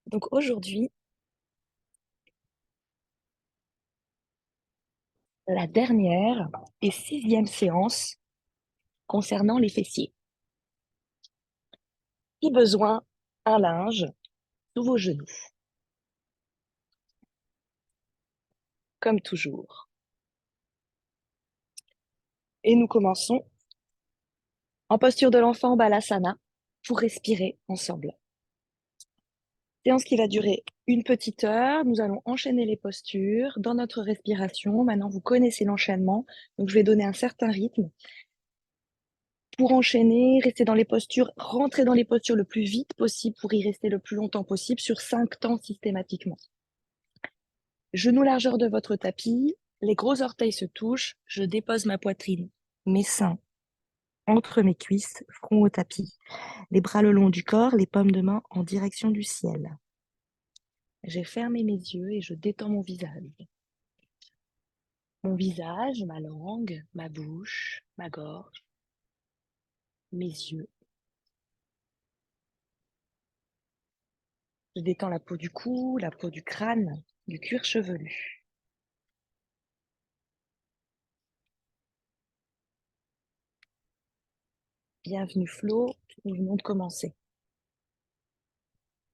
Donc aujourd'hui, la dernière et sixième séance concernant les fessiers. Si besoin, un linge sous vos genoux, comme toujours. Et nous commençons en posture de l'enfant Balasana pour respirer ensemble. Séance qui va durer une petite heure. Nous allons enchaîner les postures dans notre respiration. Maintenant, vous connaissez l'enchaînement, donc je vais donner un certain rythme. Pour enchaîner, rester dans les postures, rentrer dans les postures le plus vite possible pour y rester le plus longtemps possible sur 5 temps systématiquement. Genoux largeur de votre tapis, les gros orteils se touchent, je dépose ma poitrine, mes seins entre mes cuisses, front au tapis, les bras le long du corps, les paumes de main en direction du ciel. J'ai fermé mes yeux et je détends mon visage. Mon visage, ma langue, ma bouche, ma gorge, mes yeux. Je détends la peau du cou, la peau du crâne, du cuir chevelu. Bienvenue Flo, nous venons de commencer.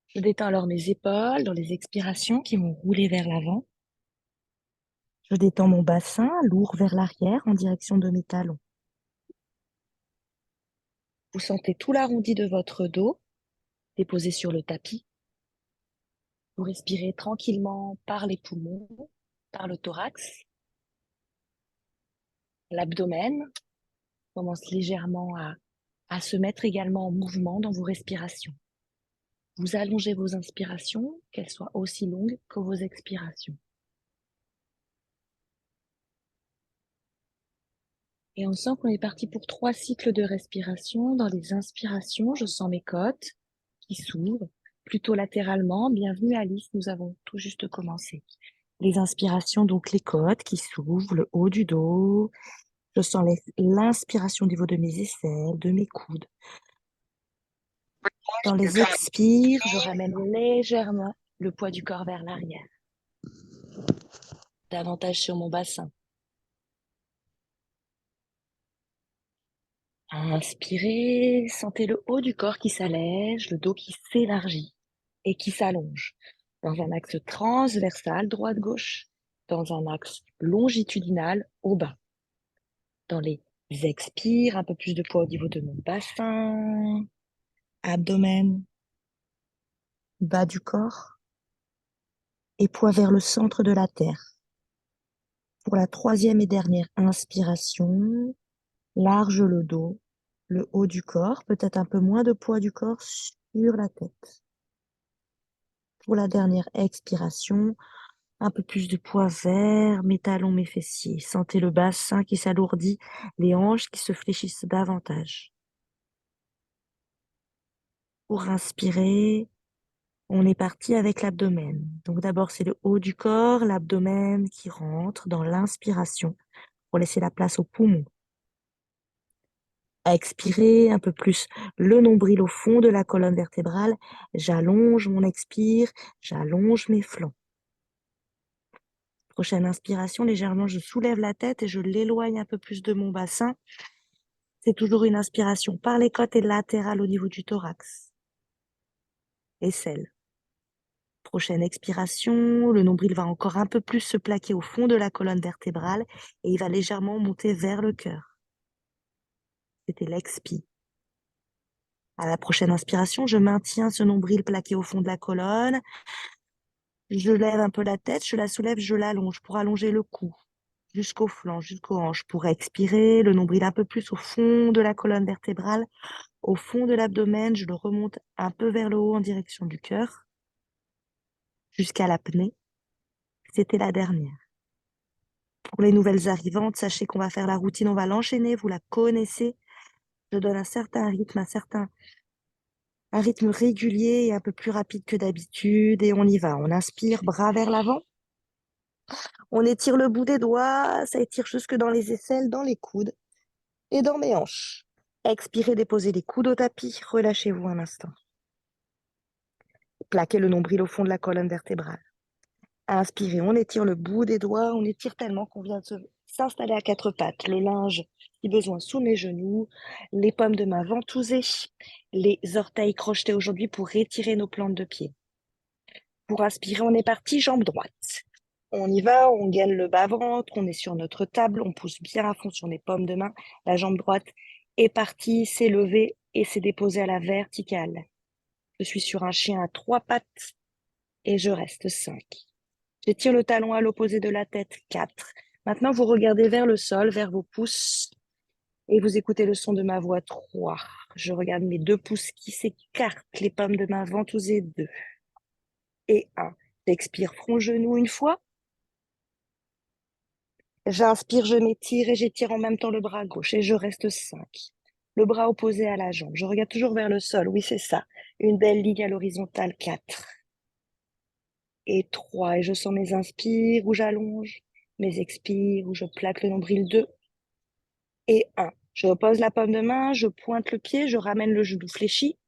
Je détends alors mes épaules dans les expirations qui vont rouler vers l'avant. Je détends mon bassin, lourd vers l'arrière en direction de mes talons. Vous sentez tout l'arrondi de votre dos déposé sur le tapis. Vous respirez tranquillement par les poumons, par le thorax. L'abdomen commence légèrement à se mettre également en mouvement dans vos respirations. Vous allongez vos inspirations, qu'elles soient aussi longues que vos expirations. Et on sent qu'on est parti pour 3 cycles de respiration. Dans les inspirations, je sens mes côtes qui s'ouvrent plutôt latéralement. Bienvenue Alice, nous avons tout juste commencé. Les inspirations, donc les côtes qui s'ouvrent, le haut du dos. Je sens l'inspiration au niveau de mes aisselles, de mes coudes. Dans les expires, je ramène légèrement le poids du corps vers l'arrière. Davantage sur mon bassin. Inspirez, sentez le haut du corps qui s'allège, le dos qui s'élargit et qui s'allonge dans un axe transversal droite-gauche, dans un axe longitudinal au bas. Dans les expires, un peu plus de poids au niveau de mon bassin, abdomen, bas du corps et poids vers le centre de la terre. Pour la 3e et dernière inspiration, large le dos, le haut du corps, peut-être un peu moins de poids du corps sur la tête. Pour la dernière expiration, un peu plus de poids vers mes talons, mes fessiers. Sentez le bassin qui s'alourdit, les hanches qui se fléchissent davantage. Pour inspirer, on est parti avec l'abdomen. Donc d'abord, c'est le haut du corps, l'abdomen qui rentre dans l'inspiration pour laisser la place aux poumons. À expirer, un peu plus le nombril au fond de la colonne vertébrale. J'allonge mon expire, j'allonge mes flancs. Prochaine inspiration, légèrement, je soulève la tête et je l'éloigne un peu plus de mon bassin. C'est toujours une inspiration par les côtes et latérales au niveau du thorax. Aisselle. Prochaine expiration, le nombril va encore un peu plus se plaquer au fond de la colonne vertébrale et il va légèrement monter vers le cœur. C'était l'expi. À la prochaine inspiration, je maintiens ce nombril plaqué au fond de la colonne. Je lève un peu la tête, je la soulève, je l'allonge pour allonger le cou jusqu'au flanc, jusqu'aux hanches. Pour expirer, le nombril un peu plus au fond de la colonne vertébrale, au fond de l'abdomen, je le remonte un peu vers le haut en direction du cœur, jusqu'à l'apnée. C'était la dernière. Pour les nouvelles arrivantes, sachez qu'on va faire la routine, on va l'enchaîner, vous la connaissez. Je donne un certain rythme, un rythme régulier et un peu plus rapide que d'habitude. Et on y va. On inspire, bras vers l'avant. On étire le bout des doigts, ça étire jusque dans les aisselles, dans les coudes et dans mes hanches. Expirez, déposez les coudes au tapis, relâchez-vous un instant. plaquer le nombril au fond de la colonne vertébrale. Inspirez, on étire le bout des doigts, on étire tellement qu'on vient de s'installer à quatre pattes. Le linge, si besoin, sous mes genoux, les paumes de main ventousées, les orteils crochetés aujourd'hui pour étirer nos plantes de pied. Pour inspirer, on est parti, jambe droite. On y va, on gaine le bas-ventre, on est sur notre table, on pousse bien à fond sur les paumes de main. La jambe droite est partie, s'est levée et s'est déposée à la verticale. Je suis sur un chien à trois pattes et je reste 5. J'étire le talon à l'opposé de la tête, 4. Maintenant, vous regardez vers le sol, vers vos pouces et vous écoutez le son de ma voix, 3. Je regarde mes 2 pouces qui s'écartent, les paumes de main ventousées, 2. Et 1. J'expire front-genou une fois. J'inspire, je m'étire et j'étire en même temps le bras gauche et je reste 5. Le bras opposé à la jambe. Je regarde toujours vers le sol. Oui, c'est ça. Une belle ligne à l'horizontale, 4. Et 3. Et je sens mes inspires où j'allonge, mes expires où je plaque le nombril, 2. Et 1. Je repose la paume de main, je pointe le pied, je ramène le genou fléchi.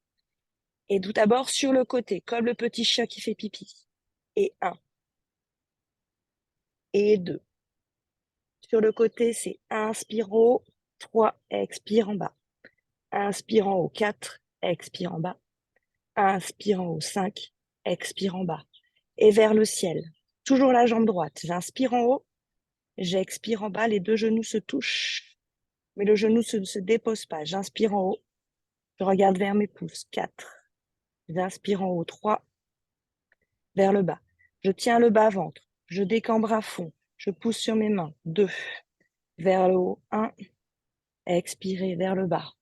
Et tout d'abord sur le côté, comme le petit chat qui fait pipi. Et 1. Et 2. Sur le côté, c'est inspire en haut, 3, expire en bas. Inspire en haut, 4, expire en bas. Inspire en haut, 5, expire en bas. Et vers le ciel, toujours la jambe droite. J'inspire en haut, j'expire en bas, les 2 genoux se touchent. Mais le genou ne se dépose pas. J'inspire en haut, je regarde vers mes pouces, 4. J'inspire en haut, 3, vers le bas. Je tiens le bas-ventre, je décambre à fond, je pousse sur mes mains, 2. Vers le haut, 1, expirez vers le bas.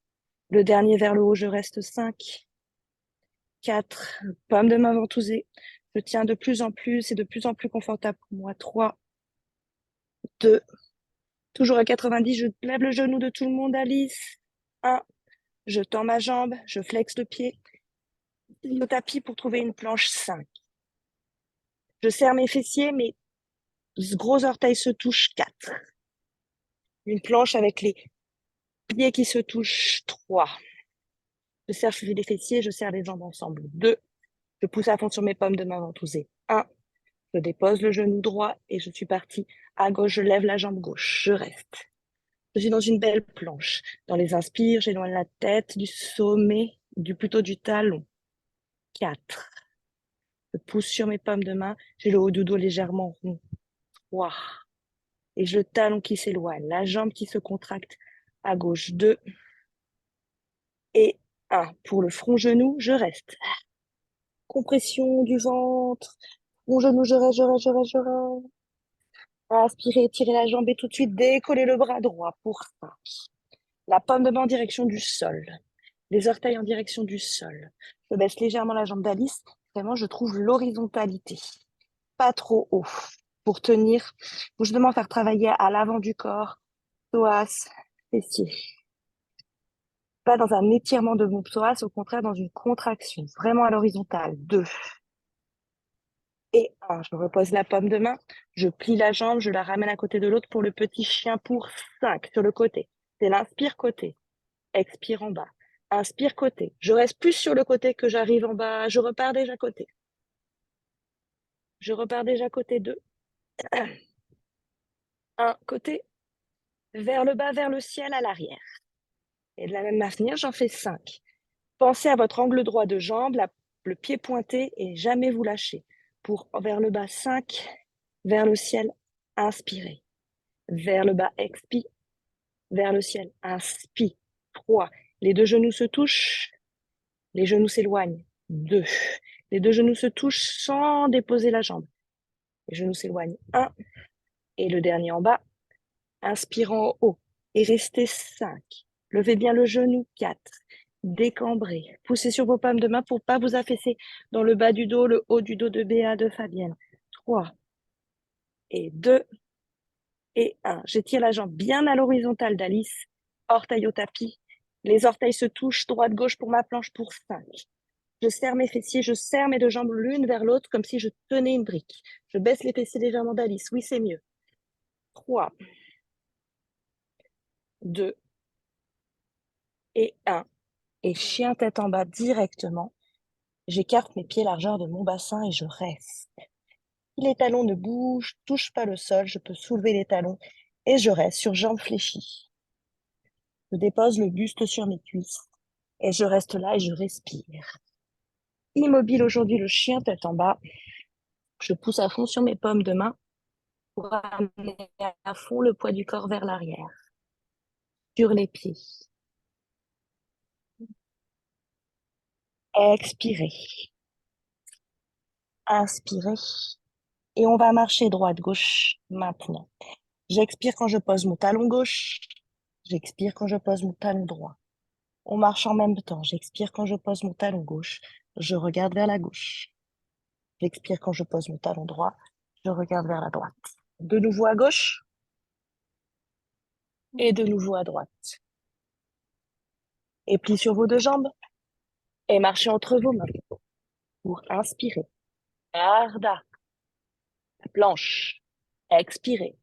Le dernier vers le haut, je reste 5, 4, paume de main ventousée. Je tiens de plus en plus, c'est de plus en plus confortable pour moi. 3, 2, toujours à 90, je lève le genou de tout le monde, Alice. 1, je tends ma jambe, je flexe le pied. Le tapis pour trouver une planche, 5. Je serre mes fessiers, mes gros orteils se touchent, 4. Une planche avec les pieds qui se touchent, 3. Je serre les fessiers, je serre les jambes ensemble, 2. Je pousse à fond sur mes paumes de main ventousées, 1. Je dépose le genou droit et je suis partie. À gauche, je lève la jambe gauche, je reste. Je suis dans une belle planche. Dans les inspires, j'éloigne la tête du sommet, plutôt du talon. 4. Je pousse sur mes paumes de main, j'ai le haut du dos légèrement rond. 3. Et je le talon qui s'éloigne, la jambe qui se contracte à gauche, 2. Et 1. Pour le front-genou, je reste. Compression du ventre, front-genou, je reste, je reste, je reste, je reste. Inspirez, tirez la jambe et tout de suite décollez le bras droit pour 5. La paume de main en direction du sol. Les orteils en direction du sol. Je baisse légèrement la jambe d'Alice. Vraiment, je trouve l'horizontalité. Pas trop haut. Pour tenir, faut justement faire travailler à l'avant du corps, psoas, fessiers. Pas dans un étirement de mon psoas, au contraire dans une contraction. Vraiment à l'horizontale. 2. Et 1. Je repose la paume de main. Je plie la jambe, je la ramène à côté de l'autre pour le petit chien pour 5 sur le côté. C'est l'inspire côté. Expire en bas. Inspire côté. Je reste plus sur le côté que j'arrive en bas. Je repars déjà côté. Je repars déjà côté 2. 1 côté. Vers le bas, vers le ciel, à l'arrière. Et de la même manière, j'en fais 5. Pensez à votre angle droit de jambe, le pied pointé et jamais vous lâchez. Pour vers le bas, 5. Vers le ciel, inspirez. Vers le bas, expire. Vers le ciel, inspire. 3. Les 2 genoux se touchent. Les genoux s'éloignent. 2. Les 2 genoux se touchent sans déposer la jambe. Les genoux s'éloignent. 1. Et le dernier en bas. Inspire en haut. Et restez 5. Levez bien le genou. 4. Décambrez. Poussez sur vos paumes de main pour ne pas vous affaisser dans le bas du dos, le haut du dos de Béa, de Fabienne. 3. Et 2. Et 1. J'étire la jambe bien à l'horizontale d'Alice. Orteil au tapis. Les orteils se touchent droite-gauche pour ma planche pour 5. Je serre mes fessiers, je serre mes 2 jambes l'une vers l'autre comme si je tenais une brique. Je baisse les fessiers légèrement d'Alice. Oui, c'est mieux. 3, 2 et 1. Et chien tête en bas directement. J'écarte mes pieds largeur de mon bassin et je reste. Si les talons ne bougent, touchent pas le sol, je peux soulever les talons et je reste sur jambes fléchies. Je dépose le buste sur mes cuisses et je reste là et je respire. Immobile aujourd'hui, le chien tête en bas. Je pousse à fond sur mes paumes de main pour amener à fond le poids du corps vers l'arrière, sur les pieds. Expirez. Inspirez. Et on va marcher droite-gauche maintenant. J'expire quand je pose mon talon gauche. J'expire quand je pose mon talon droit. On marche en même temps. J'expire quand je pose mon talon gauche. Je regarde vers la gauche. J'expire quand je pose mon talon droit. Je regarde vers la droite. De nouveau à gauche et de nouveau à droite. Et plie sur vos deux jambes et marchez entre vos mains pour inspirer. Ardha, planche. Expirez.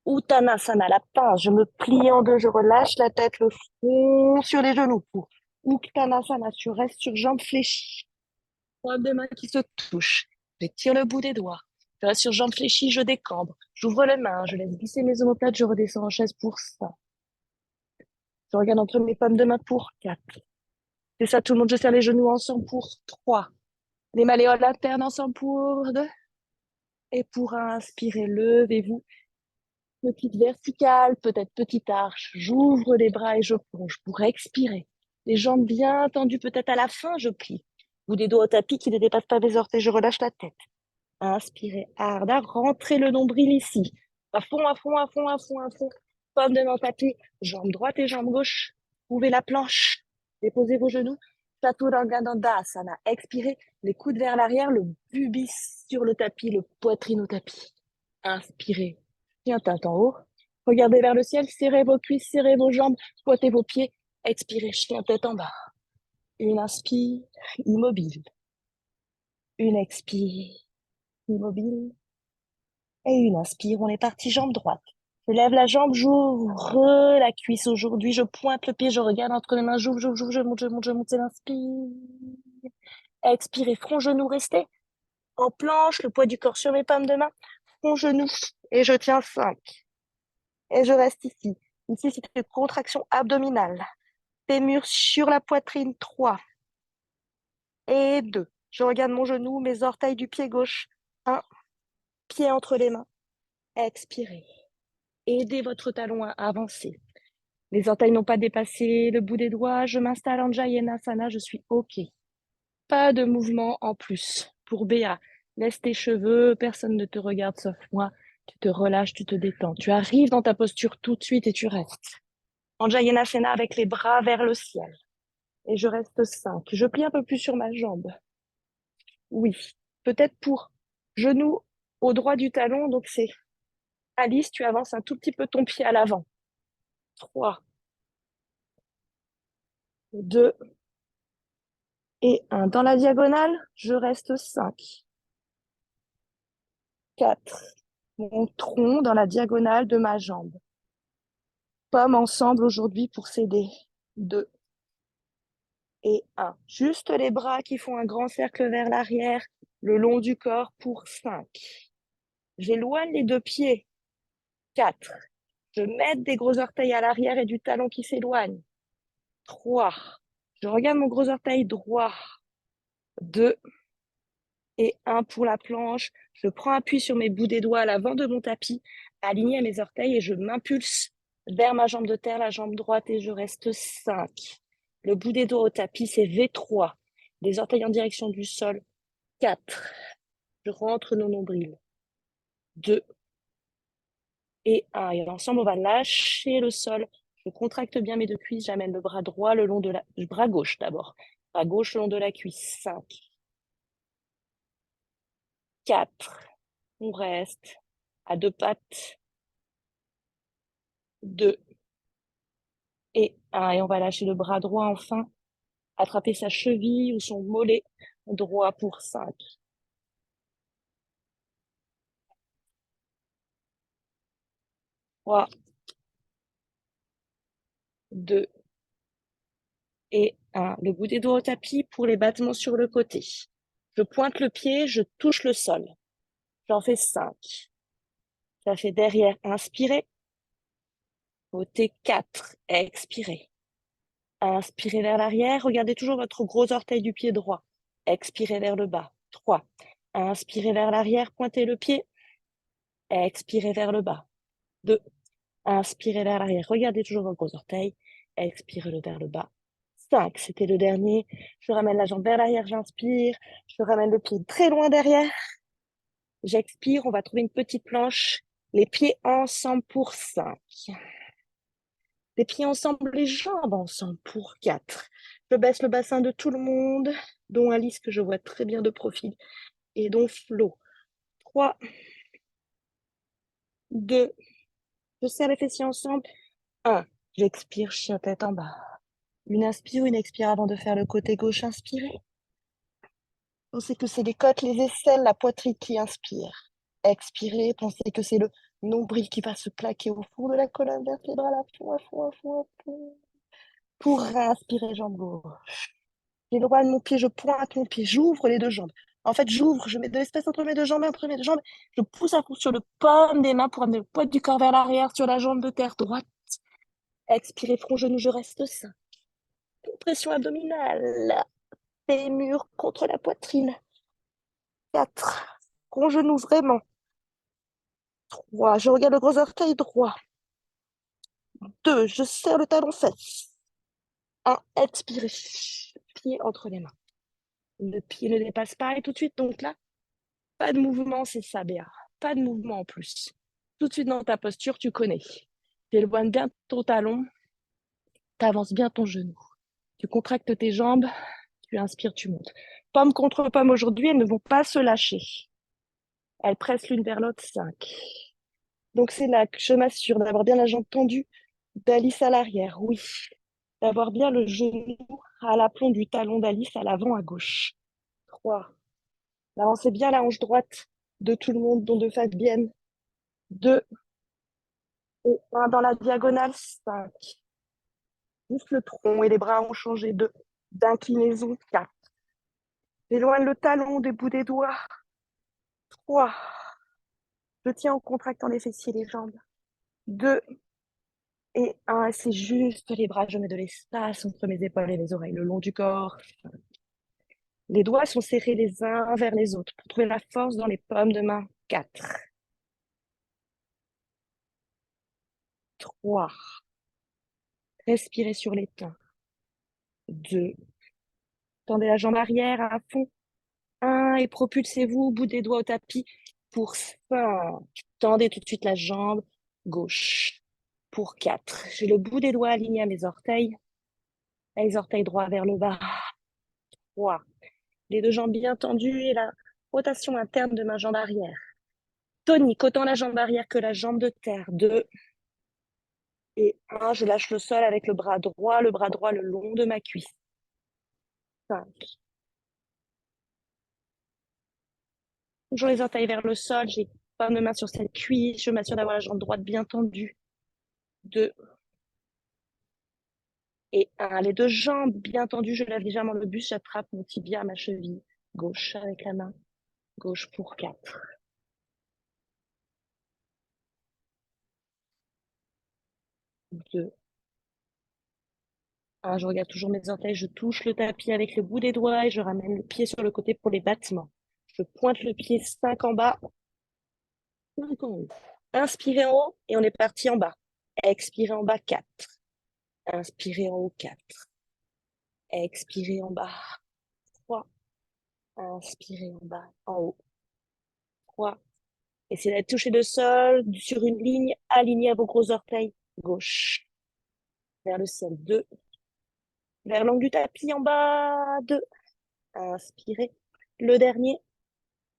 Uttanasana, la pince. Je me plie en deux, je relâche la tête, le front sur les genoux pour Uttanasana. Tu restes sur jambes fléchies. Pointe de main qui se touchent. J'étire le bout des doigts. Je reste sur jambes fléchies, je décambre. J'ouvre les mains, je laisse glisser mes omoplates, je redescends en chaise pour ça. Je regarde entre mes pommes de main pour 4. C'est ça, tout le monde, je serre les genoux ensemble pour 3. Les malléoles internes ensemble pour 2. Et pour inspirer, levez-vous. Petite verticale, peut-être petite arche. J'ouvre les bras et je plonge pour expirer. Les jambes bien tendues, peut-être à la fin, je plie. Ou des doigts au tapis qui ne dépassent pas mes orteils, je relâche la tête. Inspirez, Ardha, rentrez le nombril ici. À fond, à fond, à fond, à fond, à fond. Pomme de main au tapis, jambe droite et jambe gauche. Ouvrez la planche. Déposez vos genoux. Chaturanga Dandasana. Expirez, les coudes vers l'arrière, le pubis sur le tapis, le poitrine au tapis. Inspirez, chien tête en haut. Regardez vers le ciel, serrez vos cuisses, serrez vos jambes, pointez vos pieds. Expirez, chien tête en bas. Une inspire, immobile. Une expire, immobile. Et une inspire, on est parti, jambe droite. Je lève la jambe, j'ouvre la cuisse aujourd'hui, je pointe le pied, je regarde entre mes mains, j'ouvre, je monte, c'est l'inspire. Expirez, front, genou, restez. En planche, le poids du corps sur mes pommes de main. Front, genou, et je tiens 5. Et je reste ici. Ici, c'est une contraction abdominale. Fémur sur la poitrine, 3. Et 2. Je regarde mon genou, mes orteils du pied gauche. 1. Pied entre les mains. Expirez. Aidez votre talon à avancer. Les orteils n'ont pas dépassé le bout des doigts. Je m'installe en Jayanasana. Je suis OK. Pas de mouvement en plus. Pour Béa, laisse tes cheveux. Personne ne te regarde sauf moi. Tu te relâches, tu te détends. Tu arrives dans ta posture tout de suite et tu restes. En Jayanasana avec les bras vers le ciel. Et je reste 5. Je plie un peu plus sur ma jambe. Oui. Peut-être pour genou au droit du talon. Donc c'est Alice, tu avances un tout petit peu ton pied à l'avant. 3, 2 et 1. Dans la diagonale, je reste 5. 4. Mon tronc dans la diagonale de ma jambe. Pomme ensemble aujourd'hui pour s'aider. 2 et 1. Juste les bras qui font un grand cercle vers l'arrière, le long du corps pour 5. J'éloigne les deux pieds. 4. Je mets des gros orteils à l'arrière et du talon qui s'éloigne. 3. Je regarde mon gros orteil droit. 2 et 1 pour la planche. Je prends appui sur mes bouts des doigts à l'avant de mon tapis, aligné à mes orteils et je m'impulse vers ma jambe de terre, la jambe droite et je reste 5. Le bout des doigts au tapis, c'est V3. Les orteils en direction du sol. 4. Je rentre nos nombrils. 2 et 1. Et ensemble, on va lâcher le sol. Je contracte bien mes deux cuisses. J'amène le bras droit le long de la... Bras gauche d'abord. Bras gauche le long de la cuisse. 5. 4. On reste à deux pattes. 2 et 1. Et on va lâcher le bras droit enfin. Attraper sa cheville ou son mollet droit pour 5. 3, 2 Et 1. Le bout des doigts au tapis pour les battements sur le côté. Je pointe le pied, je touche le sol. J'en fais 5. Ça fait derrière, inspirez. Côté 4, expirez. Inspirez vers l'arrière, regardez toujours votre gros orteil du pied droit. Expirez vers le bas. 3. Inspirez vers l'arrière, pointez le pied. Expirez vers le bas. 2. Inspirez vers l'arrière, regardez toujours vos gros orteils. Expirez-le vers le bas. 5, c'était le dernier. Je ramène la jambe vers l'arrière, j'inspire. Je ramène le pied très loin derrière. J'expire, on va trouver une petite planche. Les pieds ensemble pour 5. Les pieds ensemble, les jambes ensemble pour 4. Je baisse le bassin de tout le monde, dont Alice que je vois très bien de profil, et dont Flo. 3, 2, je serre les fessiers ensemble. 1, j'expire, chien tête en bas. Une inspire, une expire avant de faire le côté gauche, inspirez. Pensez que c'est les côtes, les aisselles, la poitrine qui inspire. Expirez, pensez que c'est le nombril qui va se plaquer au fond de la colonne vertébrale à fond, à fond, à fond, à fond. Pour inspirer, jambe gauche. J'éloigne mon pied, je pointe mon pied, j'ouvre les deux jambes. En fait, j'ouvre, je mets de l'espace entre mes deux jambes et entre mes deux jambes. Je pousse à fond sur le paume des mains pour amener le poids du corps vers l'arrière sur la jambe de terre droite. Expirez, front, genou, je reste sain. Pression abdominale. Fémur contre la poitrine. 4. Front, genou, vraiment. 3. Je regarde le gros orteil droit. 2. Je serre le talon fesse. 1. Expirez. Pied entre les mains. Le pied ne dépasse pas et tout de suite, donc là, pas de mouvement, c'est ça, Béa. Pas de mouvement en plus. Tout de suite dans ta posture, tu connais. Tu éloignes bien ton talon, tu avances bien ton genou. Tu contractes tes jambes, tu inspires, tu montes. Pomme contre pomme aujourd'hui, elles ne vont pas se lâcher. Elles pressent l'une vers l'autre, 5. Donc c'est là que je m'assure d'avoir bien la jambe tendue, d'Alice à l'arrière, oui. D'avoir bien le genou à l'aplomb du talon d'Alice à l'avant à gauche. 3. D'avancez bien la hanche droite de tout le monde, dont de Fabienne. 2. Et 1 dans la diagonale, 5. Juste le tronc et les bras ont changé d'inclinaison, 4. J'éloigne le talon des bouts des doigts, 3. Je tiens en contractant les fessiers, les jambes, 2. Et 1. C'est juste les bras, je mets de l'espace entre mes épaules et mes oreilles, le long du corps. Les doigts sont serrés les uns vers les autres pour trouver la force dans les paumes de main, 4. 3. Respirez sur les temps, 2. Tendez la jambe arrière à fond, 1. Et propulsez-vous, bout des doigts au tapis pour 5. Tendez tout de suite la jambe gauche pour 4. J'ai le bout des doigts aligné à mes orteils. Les orteils droits vers le bas. 3. Les deux jambes bien tendues et la rotation interne de ma jambe arrière. Tonique, autant la jambe arrière que la jambe de terre. 2. Et 1. Je lâche le sol avec le bras droit le long de ma cuisse. 5. Toujours les orteils vers le sol. J'ai pas mes mains sur cette cuisse. Je m'assure d'avoir la jambe droite bien tendue. 2. Et 1. Les deux jambes bien tendues. Je lève légèrement le buste. J'attrape mon tibia à ma cheville gauche avec la main gauche pour 4. 2. 1. Je regarde toujours mes orteils. Je touche le tapis avec le bout des doigts et je ramène le pied sur le côté pour les battements. Je pointe le pied 5 en bas. 5 en haut. Inspirez en haut et on est parti en bas. Expirez en bas, 4. Inspirez en haut, 4. Expirez en bas, 3. Inspirez en bas, en haut, 3. Essayez d'être touché le sol sur une ligne alignée à vos gros orteils gauche. Vers le ciel, 2. Vers l'angle du tapis en bas, 2. Inspirez. Le dernier.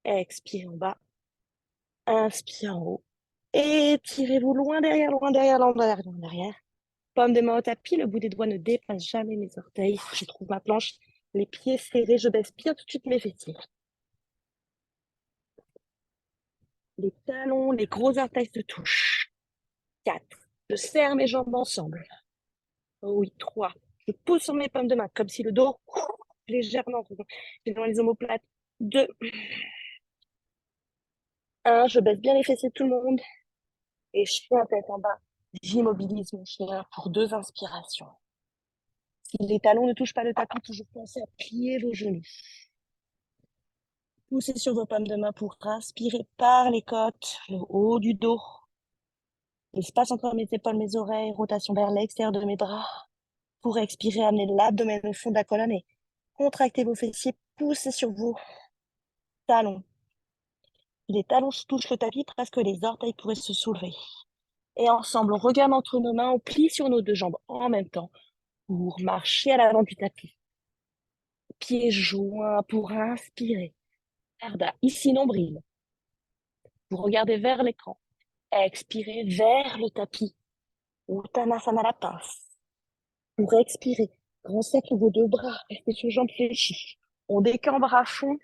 Expirez en bas. Inspirez en haut. Étirez-vous loin derrière, loin derrière, loin derrière, loin derrière. Paume de main au tapis, le bout des doigts ne dépasse jamais mes orteils. Je trouve ma planche, les pieds serrés, je baisse bien tout de suite mes fessiers. Les talons, les gros orteils se touchent. 4. Je serre mes jambes ensemble. Oh oui, 3. Je pousse sur mes pommes de main, comme si le dos, légèrement, j'ai dans les omoplates. 2, 1, je baisse bien les fessiers de tout le monde. Et je fais la tête en bas. J'immobilise mon chien pour 2 inspirations. Si les talons ne touchent pas le tapis, toujours pensez à plier vos genoux. Poussez sur vos pommes de main pour inspirer par les côtes, le haut du dos. L'espace entre mes épaules, mes oreilles, rotation vers l'extérieur de mes bras. Pour expirer, amenez l'abdomen au fond de la colonne et contractez vos fessiers, poussez sur vos talons. Si les talons touchent le tapis, presque les orteils pourraient se soulever. Et ensemble, on regarde entre nos mains, on plie sur nos 2 jambes en même temps pour marcher à l'avant du tapis. Pieds joints pour inspirer. Garde ici nombril. Vous regardez vers l'écran. Expirez vers le tapis. Uttanasana la pince. Pour expirer, grand cercle vos 2 bras. Restez sur jambes fléchies. On décambre à fond.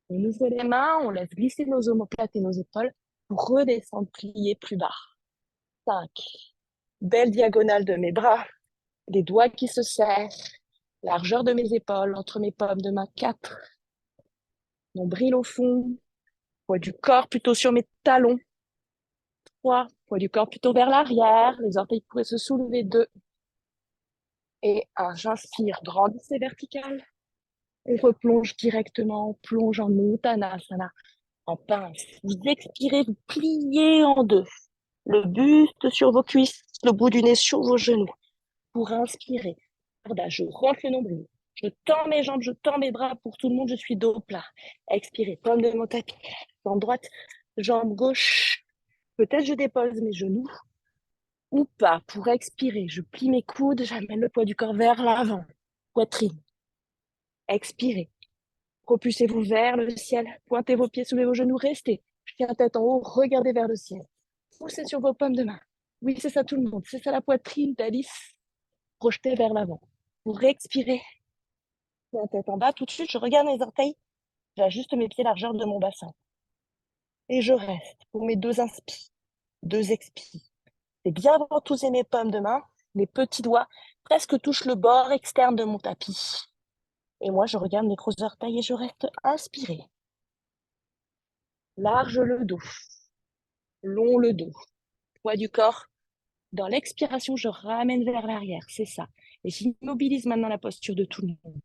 On ouvre les mains, on laisse glisser nos omoplates et nos épaules pour redescendre, plier plus bas. 5. Belle diagonale de mes bras. Les doigts qui se serrent. Largeur de mes épaules entre mes pommes de main. 4. Nombril au fond. Poids du corps plutôt sur mes talons. 3. Poids du corps plutôt vers l'arrière. Les orteils pourraient se soulever. 2. Et 1. J'inspire, grandissez vertical. On replonge directement, on plonge en Uttanasana, en pince. Vous expirez, vous pliez en 2. Le buste sur vos cuisses, le bout du nez sur vos genoux. Pour inspirer, je rentre le nombril. Je tends mes jambes, je tends mes bras pour tout le monde, je suis dos plat. Expirez, pomme de mon tapis. Jambe droite, jambe gauche. Peut-être je dépose mes genoux ou pas. Pour expirer, je plie mes coudes, j'amène le poids du corps vers l'avant. Poitrine. Expirez. Propulsez-vous vers le ciel. Pointez vos pieds, soulevez vos genoux, restez. Chien tête en haut, regardez vers le ciel. Poussez sur vos pommes de main. Oui, c'est ça tout le monde. C'est ça la poitrine d'Alice. Projetez vers l'avant. Pour expirer. Chien tête en bas, tout de suite, je regarde mes orteils. J'ajuste mes pieds largeur de mon bassin. Et je reste pour mes 2 inspi, 2 expi. C'est bien ventouser mes pommes de main. Mes petits doigts presque touchent le bord externe de mon tapis. Et moi, je regarde mes gros orteils et je reste inspiré. Large le dos. Long le dos. Poids du corps. Dans l'expiration, je ramène vers l'arrière. C'est ça. Et j'immobilise maintenant la posture de tout le monde.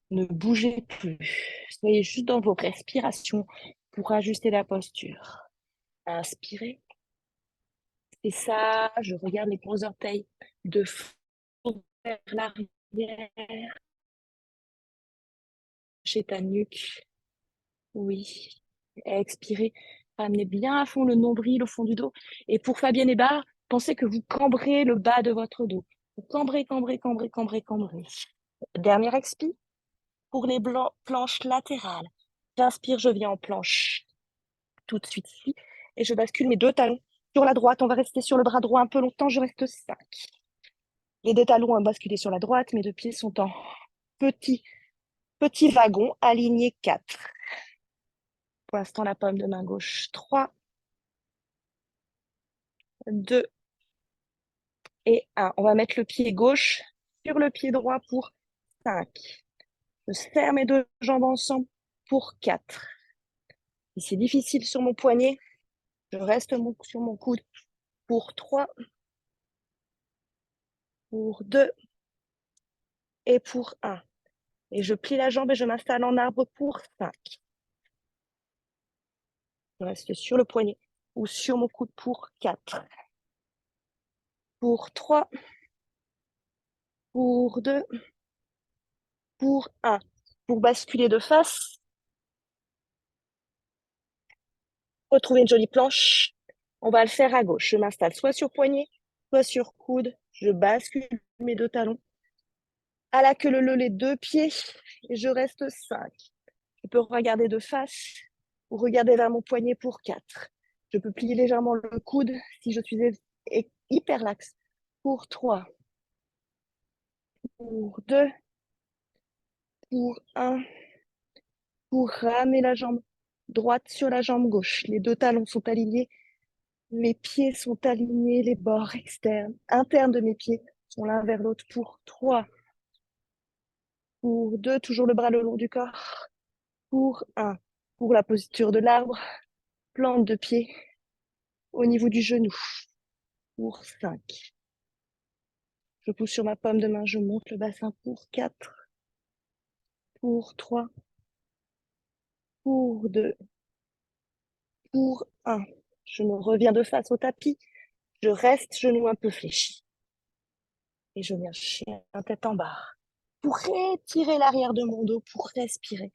Ne bougez plus. Soyez juste dans vos respirations pour ajuster la posture. Inspirez. C'est ça. Je regarde les gros orteils de fond vers l'arrière. Chez ta nuque. Oui. Expirez. Ramenez bien à fond le nombril au fond du dos. Et pour Fabienne Hébert, pensez que vous cambrez le bas de votre dos. Vous cambrez, cambrez, cambrez, cambrez, cambrez. Dernier expi pour les planches latérales. J'inspire, je viens en planche tout de suite ici. Et je bascule mes 2 talons sur la droite. On va rester sur le bras droit un peu longtemps. Je reste 5. Les 2 talons ont basculé sur la droite. Mes 2 pieds sont en petit wagon aligné 4. Pour l'instant, la paume de main gauche. 3, 2 et 1. On va mettre le pied gauche sur le pied droit pour 5. Je serre mes 2 jambes ensemble pour 4. Si c'est difficile sur mon poignet, je reste sur mon coude pour 3, pour 2 et pour 1. Et je plie la jambe et je m'installe en arbre pour 5. Je reste sur le poignet ou sur mon coude pour 4. Pour 3, pour 2, pour 1. Pour basculer de face, retrouvez une jolie planche. On va le faire à gauche. Je m'installe soit sur poignet, soit sur coude. Je bascule mes 2 talons. À la queue leu les 2 pieds et je reste 5. Je peux regarder de face ou regarder vers mon poignet pour 4. Je peux plier légèrement le coude si je suis hyperlaxe pour 3, pour 2, pour 1, pour ramener la jambe droite sur la jambe gauche. Les 2 talons sont alignés, mes pieds sont alignés, les bords externes, internes de mes pieds sont l'un vers l'autre pour 3, pour 2, toujours le bras le long du corps, pour 1, pour la posture de l'arbre, plante de pied au niveau du genou, pour 5. Je pousse sur ma paume de main, je monte le bassin pour 4, pour 3, pour 2, pour 1. Je me reviens de face au tapis, je reste genou un peu fléchi. Et je viens chien tête en bas pour étirer l'arrière de mon dos, pour respirer,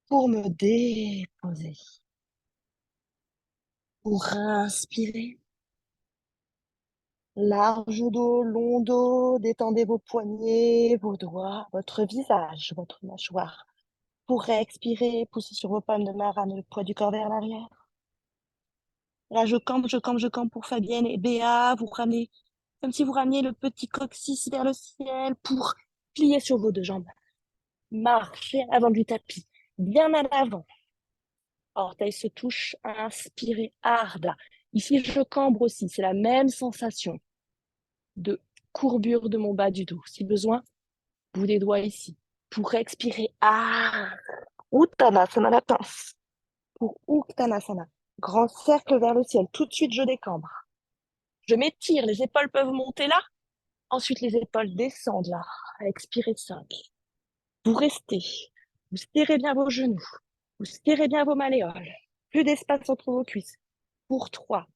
pour me déposer, pour inspirer. Large dos, long dos, détendez vos poignets, vos doigts, votre visage, votre mâchoire. Pour expirer, poussez sur vos palmes de main, ramenez le poids du corps vers l'arrière. Là, je campe pour Fabienne et Béa. Vous ramenez, comme si vous rameniez le petit coccyx vers le ciel pour plier sur vos 2 jambes. Marchez à l'avant du tapis, bien à l'avant. Orteils se touchent, inspirez, arda. Ici, je cambre aussi, c'est la même sensation de courbure de mon bas du dos. Si besoin, bout des doigts ici. Pour expirer, Uttanasana, la pince. Pour Uttanasana, grand cercle vers le ciel. Tout de suite, je décambre. Je m'étire, les épaules peuvent monter là. Ensuite, les épaules descendent là. Expirez 5. Vous restez. Vous serrez bien vos genoux. Vous serrez bien vos malléoles. Plus d'espace entre vos cuisses. Pour 3.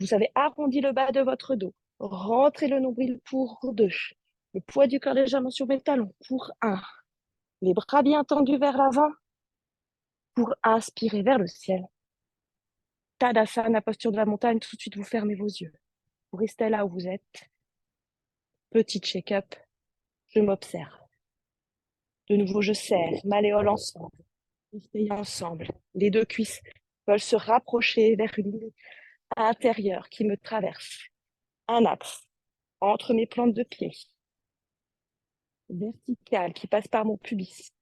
Vous avez arrondi le bas de votre dos. Rentrez le nombril pour 2. Le poids du corps légèrement sur mes talons pour 1. Les bras bien tendus vers l'avant pour inspirer vers le ciel. Tadasana, posture de la montagne. Tout de suite, vous fermez vos yeux. Vous restez là où vous êtes. Petit check-up. Je m'observe. De nouveau, je serre. Malléoles ensemble. Orteils ensemble. Les 2 cuisses veulent se rapprocher vers une ligne intérieure qui me traverse. Un axe entre mes plantes de pied. Verticale qui passe par mon pubis.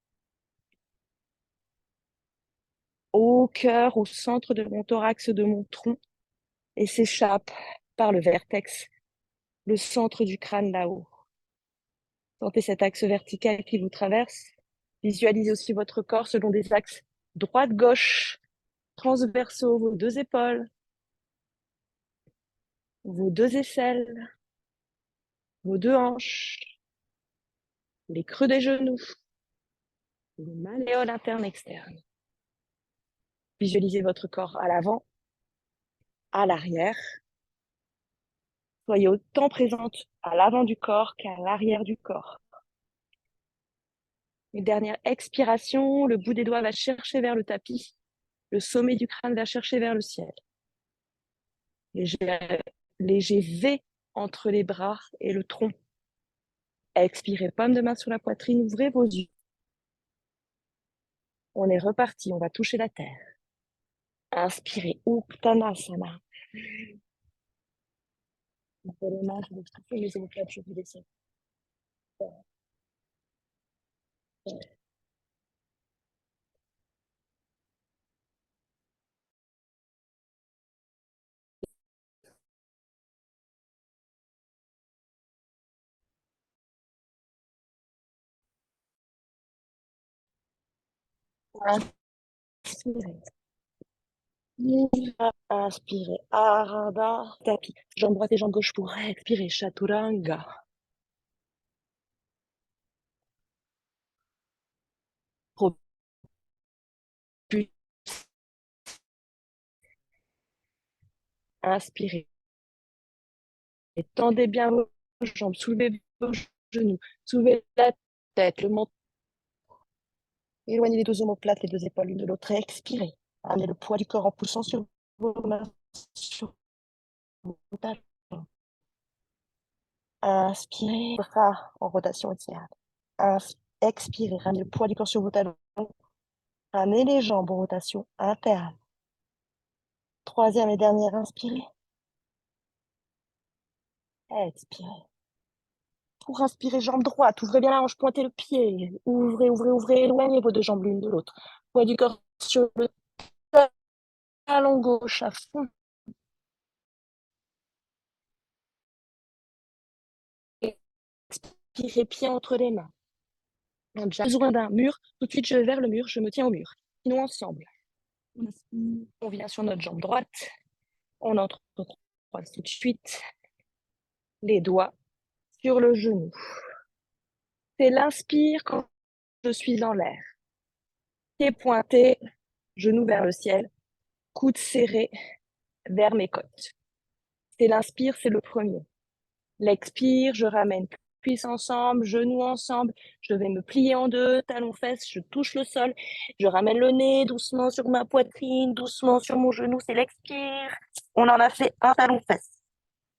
Au cœur, au centre de mon thorax, de mon tronc, et s'échappe par le vertex, le centre du crâne là-haut. Sentez cet axe vertical qui vous traverse. Visualisez aussi votre corps selon des axes droite-gauche, transversaux, vos 2 épaules, vos 2 aisselles, vos 2 hanches, les creux des genoux, les malléoles internes externes. Visualisez votre corps à l'avant, à l'arrière. Soyez autant présente à l'avant du corps qu'à l'arrière du corps. Une dernière expiration, le bout des doigts va chercher vers le tapis, le sommet du crâne va chercher vers le ciel. Léger V entre les bras et le tronc. Expirez, paume de main sur la poitrine, ouvrez vos yeux. On est reparti, on va toucher la terre. Inspirez, Uttanasana. Les mains, je vais toucher les omoplates, je vous laisse. Inspirez. Inspirez, Ardha, tapis. Jambe droite et jambe gauche pour expirer, Chaturanga. Inspirez. Et tendez bien vos jambes, soulevez vos genoux, soulevez la tête, le menton. Éloignez les 2 omoplates, les 2 épaules l'une de l'autre. Expirez. Amenez le poids du corps en poussant sur vos mains, sur vos talons. Inspirez, bras en rotation externe. Expirez, ramenez le poids du corps sur vos talons. Ramenez les jambes en rotation interne. 3e et dernière, inspirez. Expirez. Pour inspirer, jambe droite, ouvrez bien la hanche, pointez le pied. Ouvrez, ouvrez, ouvrez, éloignez vos 2 jambes l'une de l'autre. Poids du corps sur le talon gauche à fond. Inspirez, pieds entre les mains. On a déjà besoin d'un mur. Tout de suite, je vais vers le mur, je me tiens au mur. Sinon, ensemble. On inspire, on vient sur notre jambe droite. On entrecroise tout de suite les doigts sur le genou. C'est l'inspire quand je suis en l'air. Pieds pointés, genoux vers le ciel, coudes serrés vers mes côtes. C'est l'inspire, c'est le premier. L'expire, je ramène cuisses ensemble, genoux ensemble, je vais me plier en deux, talons fesses, je touche le sol, je ramène le nez doucement sur ma poitrine, doucement sur mon genou, c'est l'expire. On en a fait un talon fesses.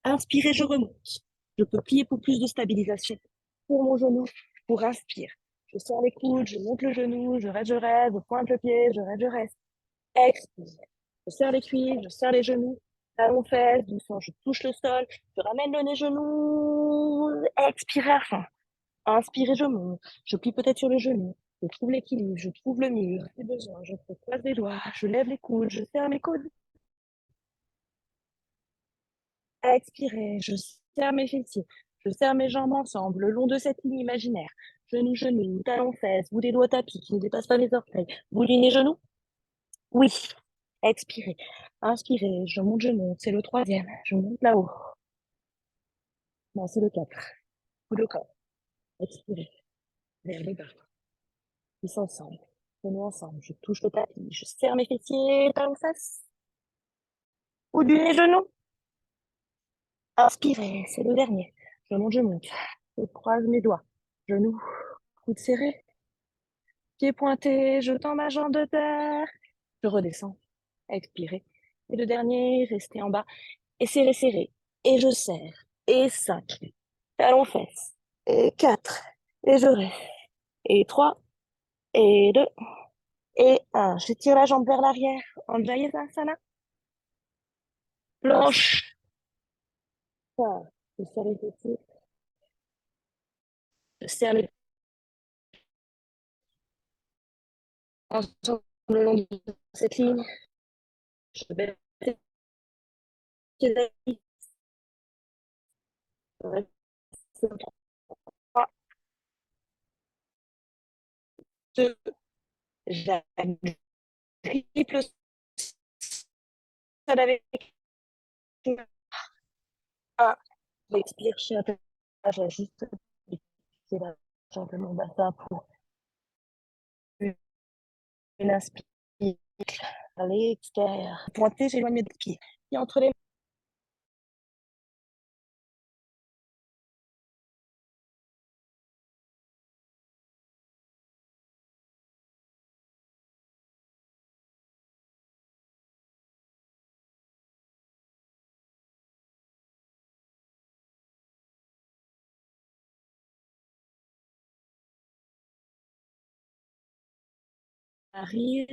Inspirez, je remonte. Je peux plier pour plus de stabilisation. Pour mon genou, pour inspire. Je serre les coudes, je monte le genou, je reste, je pointe le pied, je reste, je reste. Expire. Je serre les cuisses, je serre les genoux, talons fesses, doucement, je touche le sol, je ramène le nez genou, expirez à fond. Inspirez, je monte, je plie peut-être sur le genou, je trouve l'équilibre, je trouve le mur, si besoin, je croise les doigts, je lève les coudes, je serre mes coudes. Expirez, je serre mes fessiers, je serre mes jambes ensemble le long de cette ligne imaginaire. Genoux, genoux, talons fesses, bout des doigts tapis qui ne dépassent pas mes orteils. Bout du nez, genou. Oui. Expirez. Inspirez, je monte, c'est le troisième. Je monte là-haut. Non, c'est le 4. Coup de corps. Expirez. Vers le bas. Tous ensemble. Genoux ensemble. Je touche le tapis. Je serre mes fessiers, talons fesses. Bout du nez, genou. Inspirez, c'est le dernier. Je monte. Je croise mes doigts. Genoux. Coude serré. Pieds pointés. Je tends ma jambe de terre. Je redescends. Expirez. Et le dernier, restez en bas. Et serrez, serrez. Et je serre. Et 5. Talons fesses. Et 4. Et je reste. Et 3. Et 2. Et 1. Je tire la jambe vers l'arrière. Anjayasana. Planche. Ça. Je serre les fessiers. Je serre le ensemble le long de cette ligne. Je vais les pieds. Je reste 3, 2. J'agrippe le sol avec 1. J'expire, je suis un peu. J'ajuste la jambe de mon bassin pour une inspire à l'extérieur. Pointé, j'éloigne mes pieds. Et entre les arrive.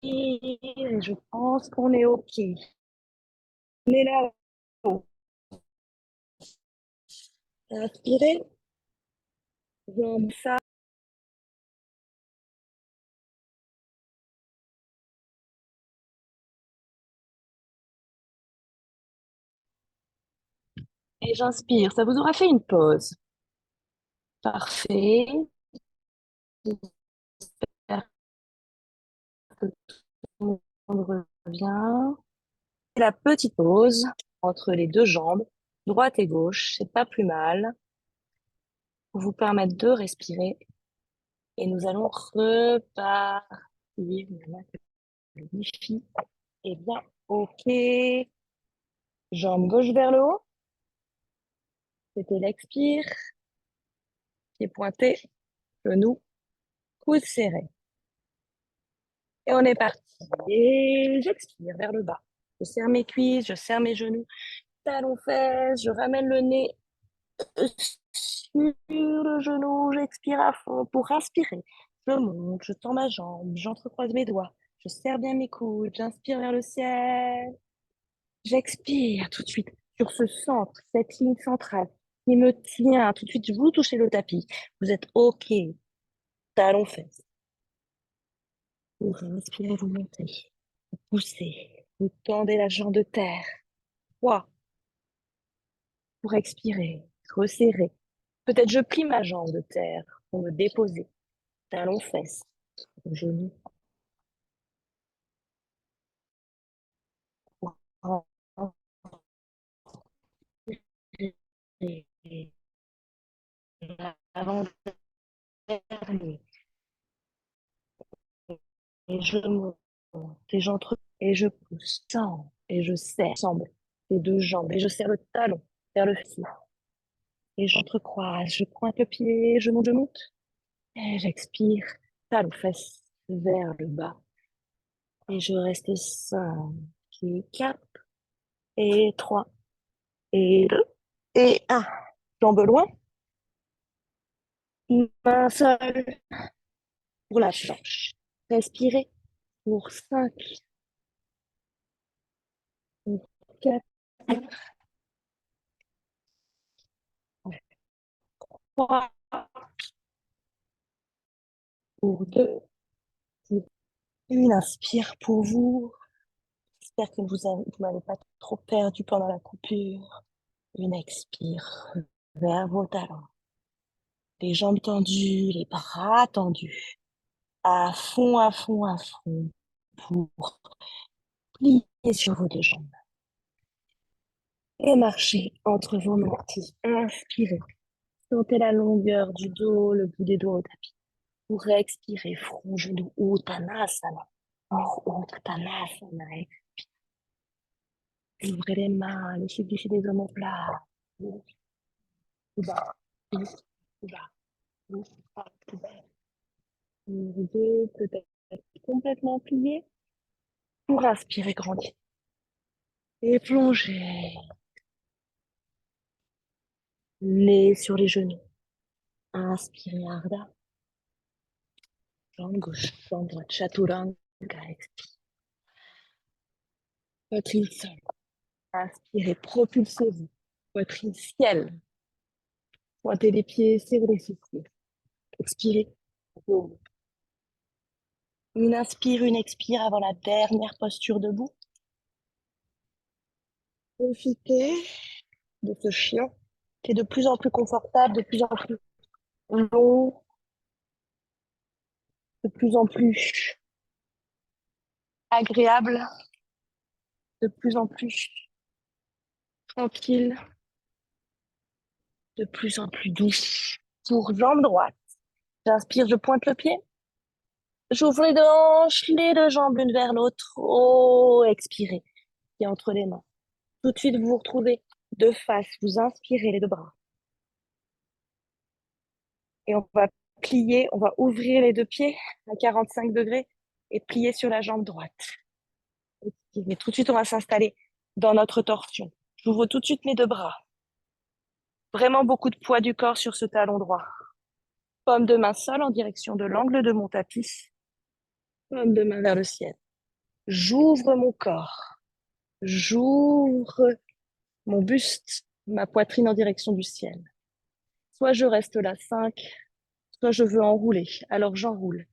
Et je pense qu'on est OK. On est là-haut. Inspirez. Jambes ça. Et j'inspire. Ça vous aura fait une pause. Parfait. J'espère que tout le monde revient. Et la petite pause entre les deux jambes, droite et gauche, c'est pas plus mal, pour vous permettre de respirer. Et nous allons repartir. Maintenant que le wifi est bien OK. Jambe gauche vers le haut. C'était l'expire. Pied pointé, genou, coude serré. Et on est parti. Et j'expire vers le bas. Je serre mes cuisses, je serre mes genoux, talons fesses, je ramène le nez sur le genou, j'expire à fond pour inspirer. Je monte, je tends ma jambe, j'entrecroise mes doigts, je serre bien mes coudes, j'inspire vers le ciel. J'expire tout de suite sur ce centre, cette ligne centrale. qui me tient. Tout de suite, vous touchez le tapis. Vous êtes OK. Talons fesses. Vous inspirez, vous montez. Vous poussez. Vous tendez la jambe de terre. 3. Pour expirer. Resserrer. Peut-être je plie ma jambe de terre pour me déposer. Talons fesses. Genoux. Avant-dernier. Et je monte. Et j'entre. Et je pousse. Et je serre ensemble les deux jambes. Et je serre le talon vers le fil. Et j'entrecroise. Je pointe le pied. Je monte, je monte. Et j'expire. Talon fesses vers le bas. Et je reste 5 et 4 et 3 et 2 et 1. Jambes loin. Main seule pour la planche. Respirez pour 5, pour 4, 3, pour 2, pour 1. Inspire pour vous. J'espère que vous m'avez pas trop perdu pendant la coupure. Une expire vers vos talons. Les jambes tendues, les bras tendus. À fond, à fond, à fond. Pour plier sur vos deux jambes. Et marchez entre vos mains. Inspirez. Sentez la longueur du dos, le bout des doigts au tapis. Pour expirer, front, genou, Uttanasana. Uttanasana. Ouvrez les mains, laissez glisser les omoplates. Tout bas, tout bas, tout bas, tout bas. Deux, peut-être complètement pliés. Pour inspirer, grandir. Et plonger. Les sur les genoux. Inspirez, Ardha. Jambe gauche, jambe droite, Chaturanga. Expire. Poitrine seule. Inspirez, propulsez-vous. Poitrine ciel. Pointez les pieds, serrez les fessiers. Expirez. Une inspire, une expire avant la dernière posture debout. Profitez de ce chien qui est de plus en plus confortable, de plus en plus long, de plus en plus agréable, de plus en plus tranquille, de plus en plus douce. Pour jambe droite, j'inspire, je pointe le pied. J'ouvre les deux hanches, les deux jambes l'une vers l'autre. Oh, expirez. Et entre les mains. Tout de suite, vous vous retrouvez de face. Vous inspirez les deux bras. Et on va plier, on va ouvrir les deux pieds à 45 degrés et plier sur la jambe droite. Et tout de suite, on va s'installer dans notre torsion. J'ouvre tout de suite mes deux bras. Vraiment beaucoup de poids du corps sur ce talon droit. Paume de main seule en direction de l'angle de mon tapis. Paume de main vers le ciel. J'ouvre mon corps. J'ouvre mon buste, ma poitrine en direction du ciel. Soit je reste là 5, soit je veux enrouler. Alors j'enroule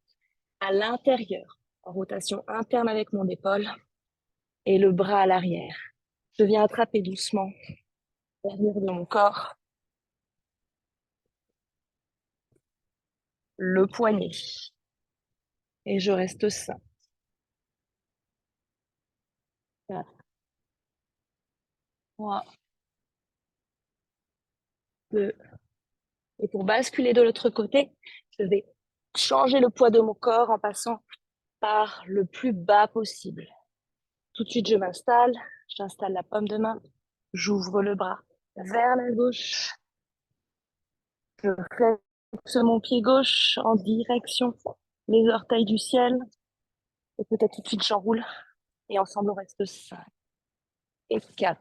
à l'intérieur, en rotation interne avec mon épaule et le bras à l'arrière. Je viens attraper doucement l'arrière de mon corps, le poignet. Et je reste 5, 4, 3, 2. Et pour basculer de l'autre côté, je vais changer le poids de mon corps en passant par le plus bas possible. Tout de suite, je m'installe. J'installe la paume de main. J'ouvre le bras vers la gauche. Je flexe mon pied gauche en direction les orteils du ciel. Et peut-être tout de suite, j'enroule. Et ensemble, on reste 5 et 4.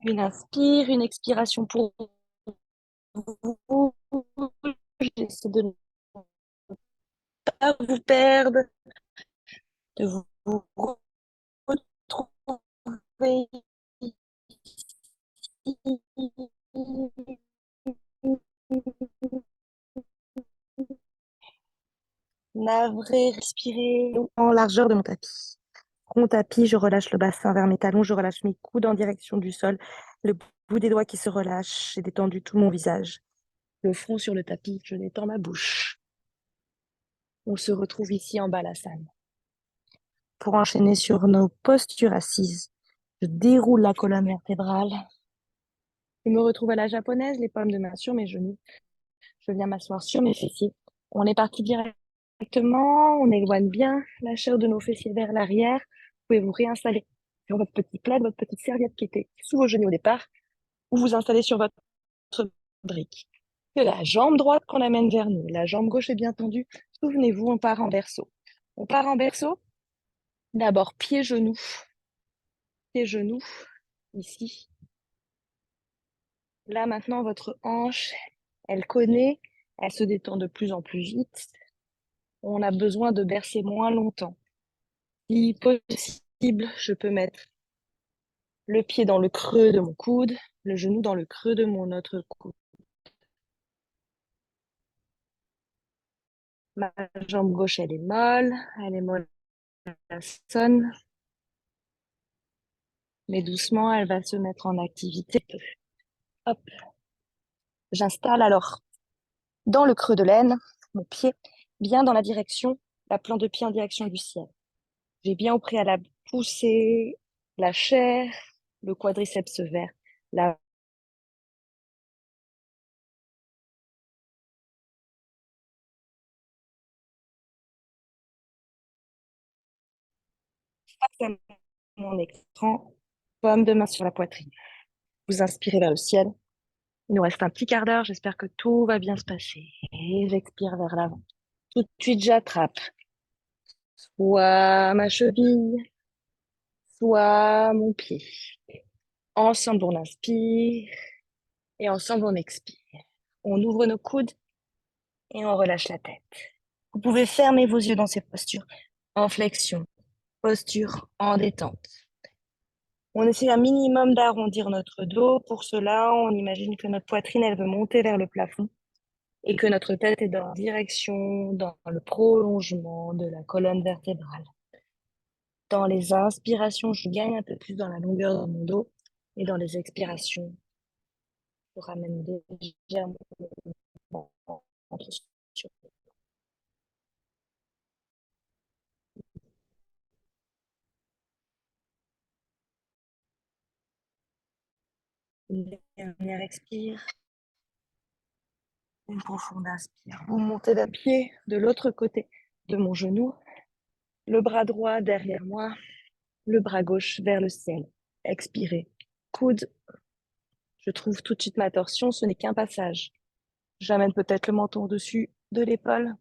Une inspire, une expiration pour vous. J'essaie de ne pas vous perdre, de vous retrouver ici. Navré, respirer en largeur de mon tapis. Front tapis, je relâche le bassin vers mes talons, je relâche mes coudes en direction du sol, le bout des doigts qui se relâche, j'ai détendu tout mon visage. Le front sur le tapis, je détends ma bouche. On se retrouve ici en balassane. Pour enchaîner sur nos postures assises, je déroule la colonne vertébrale. Je me retrouve à la japonaise, les paumes de main sur mes genoux. Je viens m'asseoir sur mes fessiers. On est parti directement, on éloigne bien la chair de nos fessiers vers l'arrière. Vous pouvez vous réinstaller sur votre petit plaid, votre petite serviette qui était sous vos genoux au départ, ou vous installer sur votre brique. C'est la jambe droite qu'on amène vers nous. La jambe gauche est bien tendue. Souvenez-vous, on part en berceau. On part en berceau. D'abord pieds-genoux. Pieds-genoux, ici. Là, maintenant, votre hanche, elle connaît, elle se détend de plus en plus vite. On a besoin de bercer moins longtemps. Si possible, je peux mettre le pied dans le creux de mon coude, le genou dans le creux de mon autre coude. Ma jambe gauche, elle est molle elle sonne. Mais doucement, elle va se mettre en activité. Hop. J'installe alors dans le creux de l'aine mon pied bien dans la direction, la plante de pied en direction du ciel. J'ai bien au préalable poussé la chair, le quadriceps vers la face à mon écran, paume de main sur la poitrine. Vous inspirez vers le ciel. Il nous reste un petit quart d'heure. J'espère que tout va bien se passer. Et j'expire vers l'avant. Tout de suite, j'attrape soit ma cheville, soit mon pied. Ensemble, on inspire et ensemble, on expire. On ouvre nos coudes et on relâche la tête. Vous pouvez fermer vos yeux dans ces postures. En flexion, posture en détente. On essaie un minimum d'arrondir notre dos. Pour cela, on imagine que notre poitrine, elle veut monter vers le plafond et que notre tête est dans la direction, dans le prolongement de la colonne vertébrale. Dans les inspirations, je gagne un peu plus dans la longueur de mon dos et dans les expirations, je ramène légèrement mon ventre sur une dernière expire, une profonde inspire. Vous montez d'un pied de l'autre côté de mon genou, le bras droit derrière moi, le bras gauche vers le ciel. Expirez. Coude, je trouve tout de suite ma torsion, ce n'est qu'un passage. J'amène peut-être le menton au-dessus de l'épaule.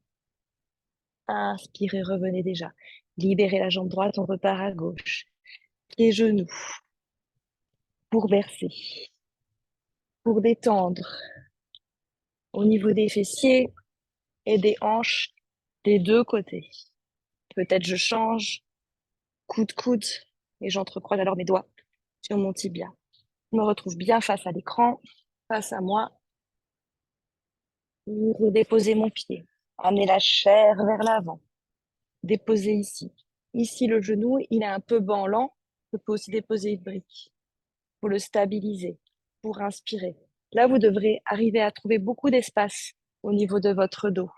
Inspirez, revenez déjà. Libérez la jambe droite, on repart à gauche. Pieds, genoux, pour bercer, pour détendre au niveau des fessiers et des hanches des deux côtés. Peut-être je change, coude et j'entrecroise alors mes doigts sur mon tibia. Je me retrouve bien face à l'écran, face à moi. Redéposer mon pied, amener la chair vers l'avant, déposer ici. Ici, le genou, il est un peu banlant. Je peux aussi déposer une brique pour le stabiliser, pour inspirer. Là, vous devrez arriver à trouver beaucoup d'espace au niveau de votre dos.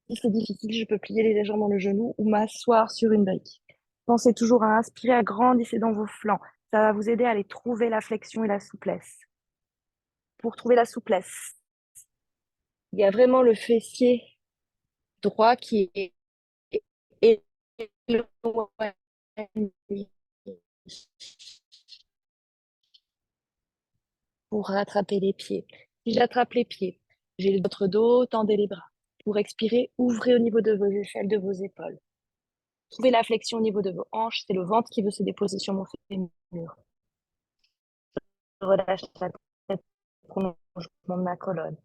Si c'est difficile, je peux plier les jambes dans le genou ou m'asseoir sur une brique. Pensez toujours à inspirer, agrandissez dans vos flancs. Ça va vous aider à aller trouver la flexion et la souplesse. Pour trouver la souplesse, il y a vraiment le fessier droit qui est éloigné pour rattraper les pieds. Si j'attrape les pieds, j'ai votre dos, tendez les bras. Pour expirer, ouvrez au niveau de vos aisselles, de vos épaules. Trouvez la flexion au niveau de vos hanches, c'est le ventre qui veut se déposer sur mon fémur. relâche la tête, prolongement de ma colonne.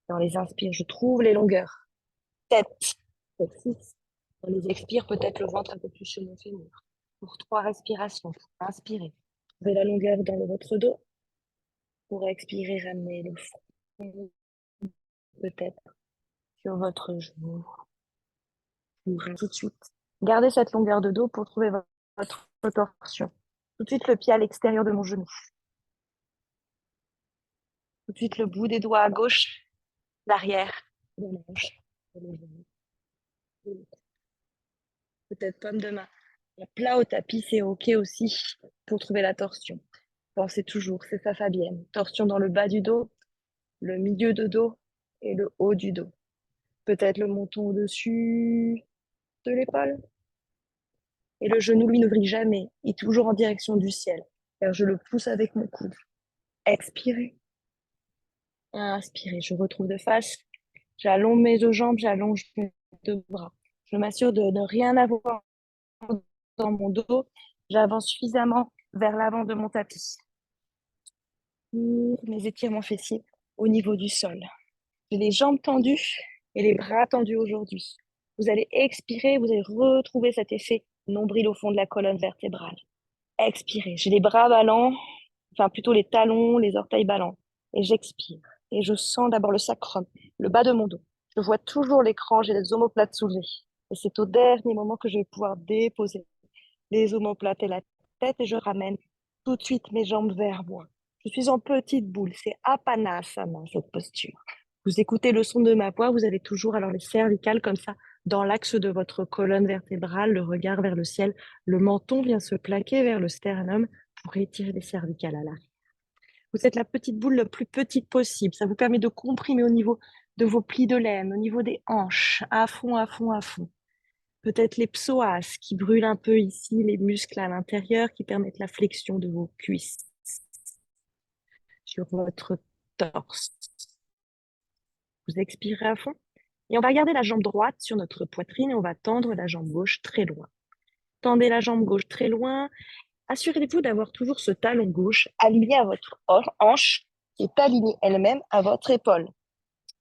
Dans les inspires, je trouve les longueurs. 7, 6. Dans les expires, peut-être le ventre un peu plus sur mon fémur. Pour 3 respirations, pour inspirer. Trouvez la longueur dans votre dos. Pour expirer, ramenez le front, peut-être, sur votre genou. Tout de suite. Gardez cette longueur de dos pour trouver votre torsion. Tout de suite, le pied à l'extérieur de mon genou. Tout de suite, le bout des doigts à gauche, l'arrière de la hanche. Peut-être paume de main. À plat au tapis, c'est OK aussi pour trouver la torsion. Pensez toujours, c'est ça Fabienne. Torsion dans le bas du dos, le milieu de dos et le haut du dos. Peut-être le menton au-dessus de l'épaule. Et le genou, lui, ne vrille jamais. Il est toujours en direction du ciel. Car je le pousse avec mon coude. Expirez. Inspirez. Je retrouve de face. J'allonge mes deux jambes, j'allonge mes deux bras. Je m'assure de ne rien avoir dans mon dos. J'avance suffisamment vers l'avant de mon tapis. Mes étirements fessiers au niveau du sol. J'ai les jambes tendues et les bras tendus aujourd'hui. Vous allez expirer, vous allez retrouver cet effet nombril au fond de la colonne vertébrale. Expirez. J'ai les bras ballants, enfin plutôt les talons, les orteils ballants. Et j'expire. Et je sens d'abord le sacrum, le bas de mon dos. Je vois toujours l'écran, j'ai les omoplates soulevées. Et c'est au dernier moment que je vais pouvoir déposer les omoplates et la tête et je ramène tout de suite mes jambes vers moi. Je suis en petite boule, c'est Apanasana, cette posture. Vous écoutez le son de ma voix, vous avez toujours alors les cervicales comme ça dans l'axe de votre colonne vertébrale, le regard vers le ciel, le menton vient se plaquer vers le sternum pour étirer les cervicales à l'arrière. Vous êtes la petite boule la plus petite possible, ça vous permet de comprimer au niveau de vos plis de laine, au niveau des hanches, à fond, à fond, à fond. Peut-être les psoas qui brûlent un peu ici, les muscles à l'intérieur qui permettent la flexion de vos cuisses sur votre torse. Vous expirez à fond et on va garder la jambe droite sur notre poitrine et on va tendre la jambe gauche très loin. Tendez la jambe gauche très loin. Assurez-vous d'avoir toujours ce talon gauche aligné à votre hanche qui est alignée elle-même à votre épaule.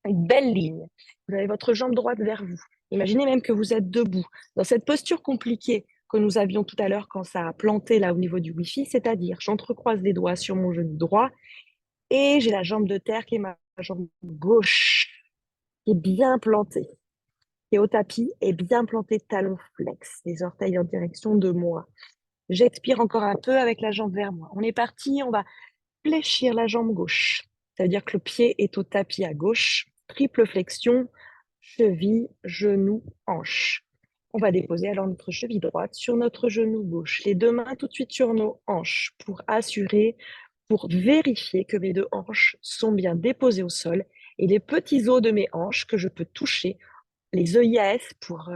Une belle ligne. Vous avez votre jambe droite vers vous. Imaginez même que vous êtes debout. Dans cette posture compliquée que nous avions tout à l'heure quand ça a planté là au niveau du Wi-Fi, c'est-à-dire j'entrecroise les doigts sur mon genou droit et j'ai la jambe de terre qui est ma jambe gauche, qui est bien plantée, qui est au tapis et bien plantée, talon flex, les orteils en direction de moi. J'expire encore un peu avec la jambe vers moi. On est parti, on va fléchir la jambe gauche. Ça veut dire que le pied est au tapis à gauche, triple flexion, cheville, genou, hanche. On va déposer alors notre cheville droite sur notre genou gauche. Les deux mains tout de suite sur nos hanches pour assurer, pour vérifier que mes deux hanches sont bien déposées au sol et les petits os de mes hanches que je peux toucher, les œillets pour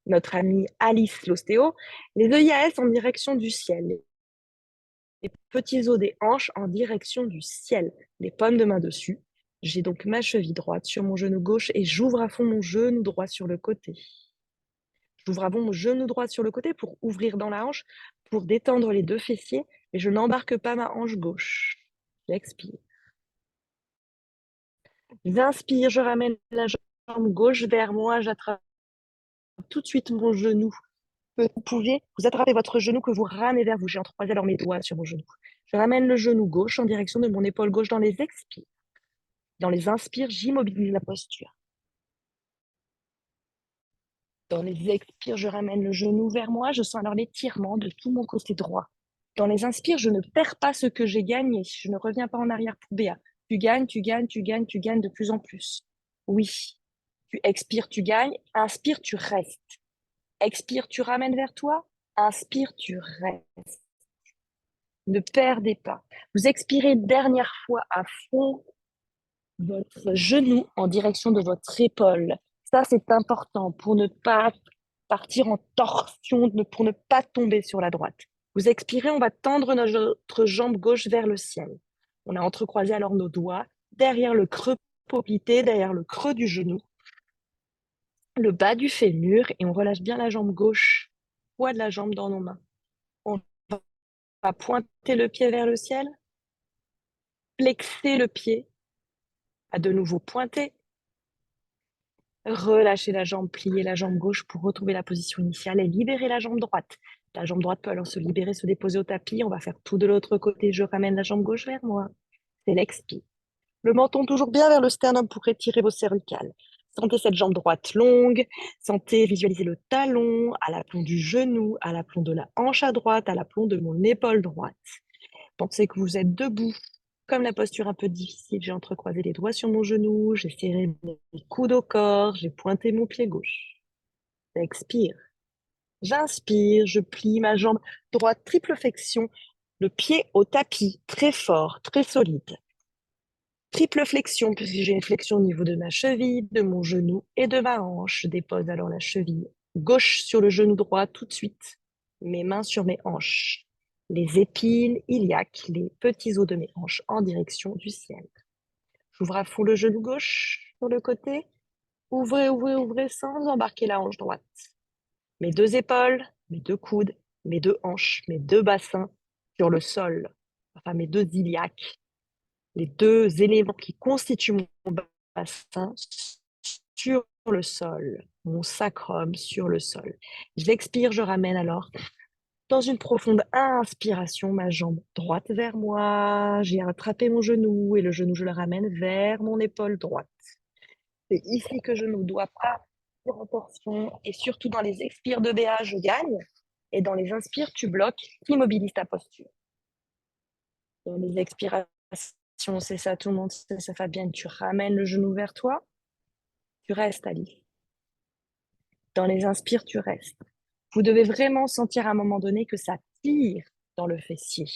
notre amie Alice l'ostéo, les œillets en direction du ciel, les petits os des hanches en direction du ciel, les paumes de main dessus. J'ai donc ma cheville droite sur mon genou gauche et j'ouvre à fond mon genou droit sur le côté. J'ouvre à fond mon genou droit sur le côté pour ouvrir dans la hanche, pour détendre les deux fessiers, mais je n'embarque pas ma hanche gauche. J'expire. J'inspire, je ramène la jambe gauche vers moi, j'attrape tout de suite mon genou. Vous pouvez, vous attrapez votre genou que vous ramenez vers vous. J'ai entrecroisé alors mes doigts sur mon genou. Je ramène le genou gauche en direction de mon épaule gauche dans les expires. Dans les inspires, j'immobilise la posture. Dans les expires, je ramène le genou vers moi. Je sens alors l'étirement de tout mon côté droit. Dans les inspires, je ne perds pas ce que j'ai gagné. Je ne reviens pas en arrière pour Béa. Tu gagnes, tu gagnes, tu gagnes, tu gagnes de plus en plus. Oui. Tu expires, tu gagnes. Inspire, tu restes. Expire, tu ramènes vers toi. Inspire, tu restes. Ne perdez pas. Vous expirez une dernière fois à fond votre genou en direction de votre épaule. Ça, c'est important pour ne pas partir en torsion, pour ne pas tomber sur la droite. Vous expirez, on va tendre notre jambe gauche vers le ciel. On a entrecroisé alors nos doigts derrière le creux poplité, derrière le creux du genou, le bas du fémur, et on relâche bien la jambe gauche, poids de la jambe dans nos mains. On va pointer le pied vers le ciel, flexer le pied, à de nouveau pointer, relâcher la jambe, plier la jambe gauche pour retrouver la position initiale et libérer la jambe droite. La jambe droite peut alors se libérer, se déposer au tapis. On va faire tout de l'autre côté. Je ramène la jambe gauche vers moi. C'est l'expire. Le menton toujours bien vers le sternum pour étirer vos cervicales. Sentez cette jambe droite longue. Sentez, visualisez le talon à l'aplomb du genou, à l'aplomb de la hanche à droite, à l'aplomb de mon épaule droite. Pensez que vous êtes debout. Comme la posture un peu difficile, j'ai entrecroisé les doigts sur mon genou, j'ai serré mes coudes au corps, j'ai pointé mon pied gauche. J'expire. J'inspire, je plie ma jambe droite, triple flexion, le pied au tapis, très fort, très solide. Triple flexion, puisque j'ai une flexion au niveau de ma cheville, de mon genou et de ma hanche. Je dépose alors la cheville gauche sur le genou droit tout de suite. Mes mains sur mes hanches. Les épines iliaques, les petits os de mes hanches en direction du ciel. J'ouvre à fond le genou gauche sur le côté. Ouvrez, ouvrez, ouvrez sans embarquer la hanche droite. Mes deux épaules, mes deux coudes, mes deux hanches, mes deux bassins sur le sol. Enfin, mes deux iliaques, les deux éléments qui constituent mon bassin sur le sol, mon sacrum sur le sol. J'expire, je ramène alors dans une profonde inspiration ma jambe droite vers moi. J'ai attrapé mon genou et le genou, je le ramène vers mon épaule droite. C'est ici que je ne dois pas faire en torsion et surtout dans les expires de BA, je gagne et dans les inspires, tu bloques, tu immobilises ta posture. Dans les expirations, c'est ça, tout le monde sait ça, Fabienne, tu ramènes le genou vers toi, tu restes, Ali. Dans les inspires, tu restes. Vous devez vraiment sentir à un moment donné que ça tire dans le fessier,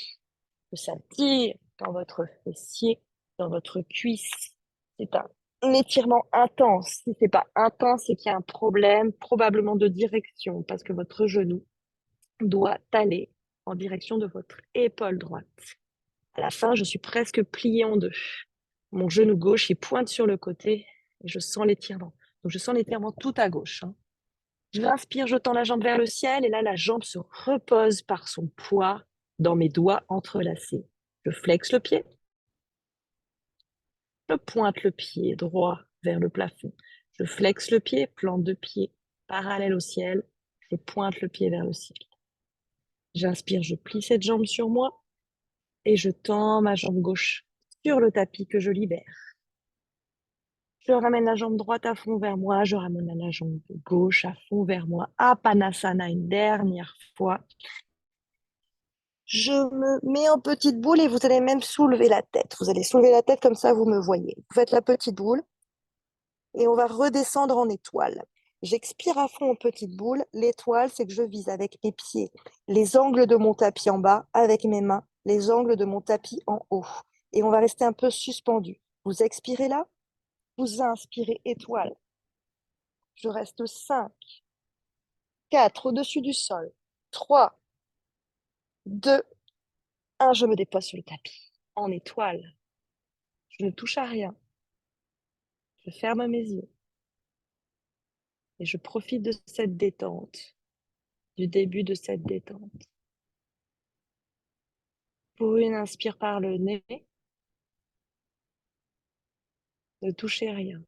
que ça tire dans votre fessier, dans votre cuisse. C'est un étirement intense. Si c'est pas intense, c'est qu'il y a un problème, probablement de direction, parce que votre genou doit aller en direction de votre épaule droite. À la fin, je suis presque pliée en deux. Mon genou gauche, il pointe sur le côté et je sens l'étirement. Donc, je sens l'étirement tout à gauche. Je l'inspire, je tends la jambe vers le ciel et là, la jambe se repose par son poids dans mes doigts entrelacés. Je flexe le pied. Je pointe le pied droit vers le plafond. Je flexe le pied, plante de pied parallèle au ciel. Je pointe le pied vers le ciel. J'inspire, je plie cette jambe sur moi et je tends ma jambe gauche sur le tapis que je libère. Je ramène la jambe droite à fond vers moi, je ramène la jambe gauche à fond vers moi. Apanasana une dernière fois. Je me mets en petite boule et vous allez même soulever la tête. Vous allez soulever la tête comme ça, vous me voyez. Vous faites la petite boule et on va redescendre en étoile. J'expire à fond en petite boule. L'étoile, c'est que je vise avec mes pieds les angles de mon tapis en bas, avec mes mains les angles de mon tapis en haut. Et on va rester un peu suspendu. Vous expirez là, vous inspirez étoile. Je reste 5, 4 au-dessus du sol. 3, 2, 1. Je me dépose sur le tapis en étoile. Je ne touche à rien. Je ferme mes yeux et je profite de cette détente, du début de cette détente. Pour une inspire par le nez, ne touchez rien.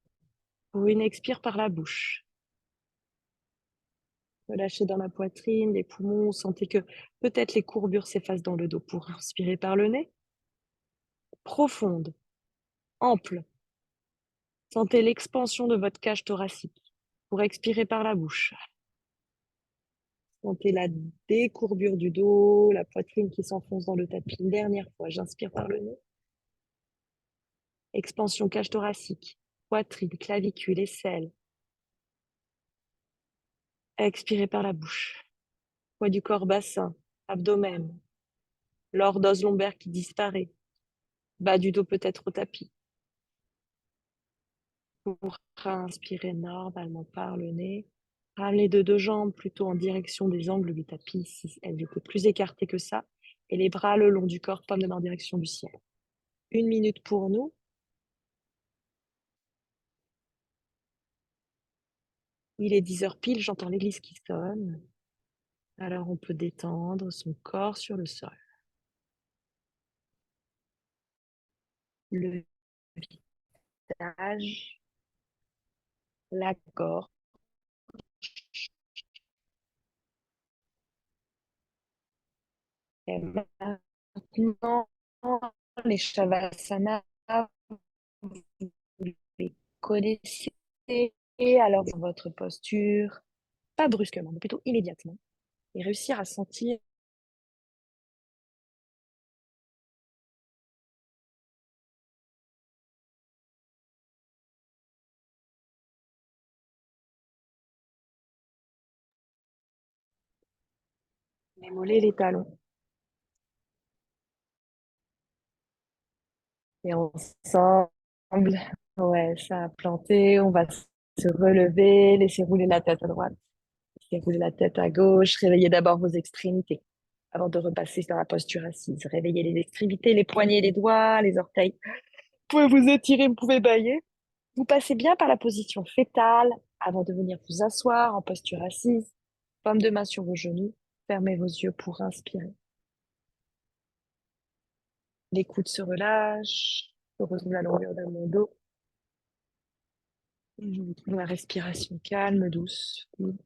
Pour une expire par la bouche. Relâchez dans la poitrine, les poumons, sentez que peut-être les courbures s'effacent dans le dos. Pour inspirer par le nez, profonde, ample. Sentez l'expansion de votre cage thoracique. Pour expirer par la bouche. Sentez la décourbure du dos, la poitrine qui s'enfonce dans le tapis. Une dernière fois, j'inspire par le nez. Expansion cage thoracique, poitrine, clavicule, aisselle. Expirez par la bouche. Poids du corps bassin, abdomen. Lordose lombaire qui disparaît. Bas du dos peut-être au tapis. Pour inspirer normalement par le nez. Ramenez de deux jambes plutôt en direction des angles du tapis si elles étaient plus écartées que ça. Et les bras le long du corps, paume de main en direction du ciel. 1 minute pour nous. Il est 10 heures pile, j'entends l'église qui sonne. Alors on peut détendre son corps sur le sol. le visage, la gorge. Et maintenant, les Shavasana, vous les connaissez. Alors, dans votre posture, pas brusquement, mais plutôt immédiatement, et réussir à sentir les mollets, les talons. Et ensemble, ouais, ça a planté. On va se relever, laisser rouler la tête à droite, laisser rouler la tête à gauche. Réveillez d'abord vos extrémités avant de repasser dans la posture assise. Réveillez les extrémités, les poignets, les doigts, les orteils. Vous pouvez vous étirer, vous pouvez bailler. Vous passez bien par la position fétale avant de venir vous asseoir en posture assise. Paume de main sur vos genoux. Fermez vos yeux pour inspirer. Les coudes se relâchent. Je retrouve la longueur de mon dos. Et je retrouve la respiration calme, douce, fluide.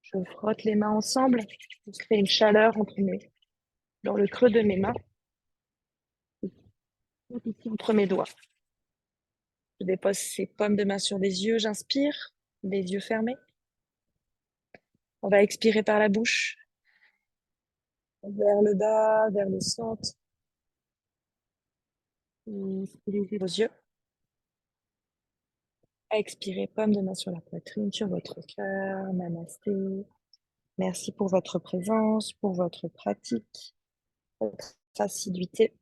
Je frotte les mains ensemble pour créer une chaleur dans le creux de mes mains, ici entre mes doigts. Je dépose ces paumes de main sur les yeux. J'inspire, les yeux fermés. On va expirer par la bouche, vers le bas, vers le centre. Utilisez vos yeux. Expirez, paume de main sur la poitrine, sur votre cœur. Namasté. Merci pour votre présence, pour votre pratique, votre assiduité.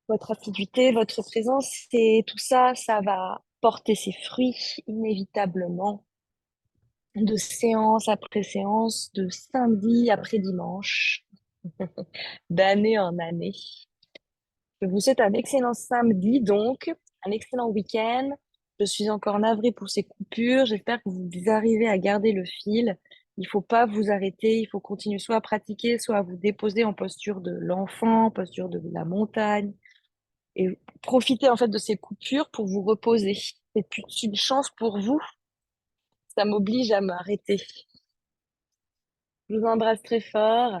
Votre assiduité, votre présence, et tout ça, ça va porter ses fruits inévitablement de séance après séance, de samedi après dimanche, d'année en année. Je vous souhaite un excellent samedi, donc, un excellent week-end. Je suis encore navrée pour ces coupures. J'espère que vous arrivez à garder le fil. Il faut pas vous arrêter. Il faut continuer soit à pratiquer, soit à vous déposer en posture de l'enfant, en posture de la montagne. Et profitez en fait de ces coupures pour vous reposer. C'est plus une chance pour vous. Ça m'oblige à m'arrêter. Je vous embrasse très fort.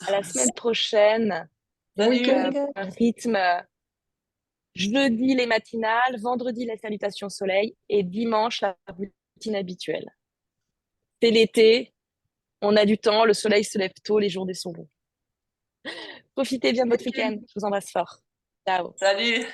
À la semaine prochaine. Donc, Salut! rythme jeudi les matinales, vendredi la salutation soleil et dimanche la routine habituelle. C'est l'été, on a du temps, le soleil se lève tôt, les journées sont longs. Profitez bien de votre week-end. Je vous embrasse fort. Ciao. Salut!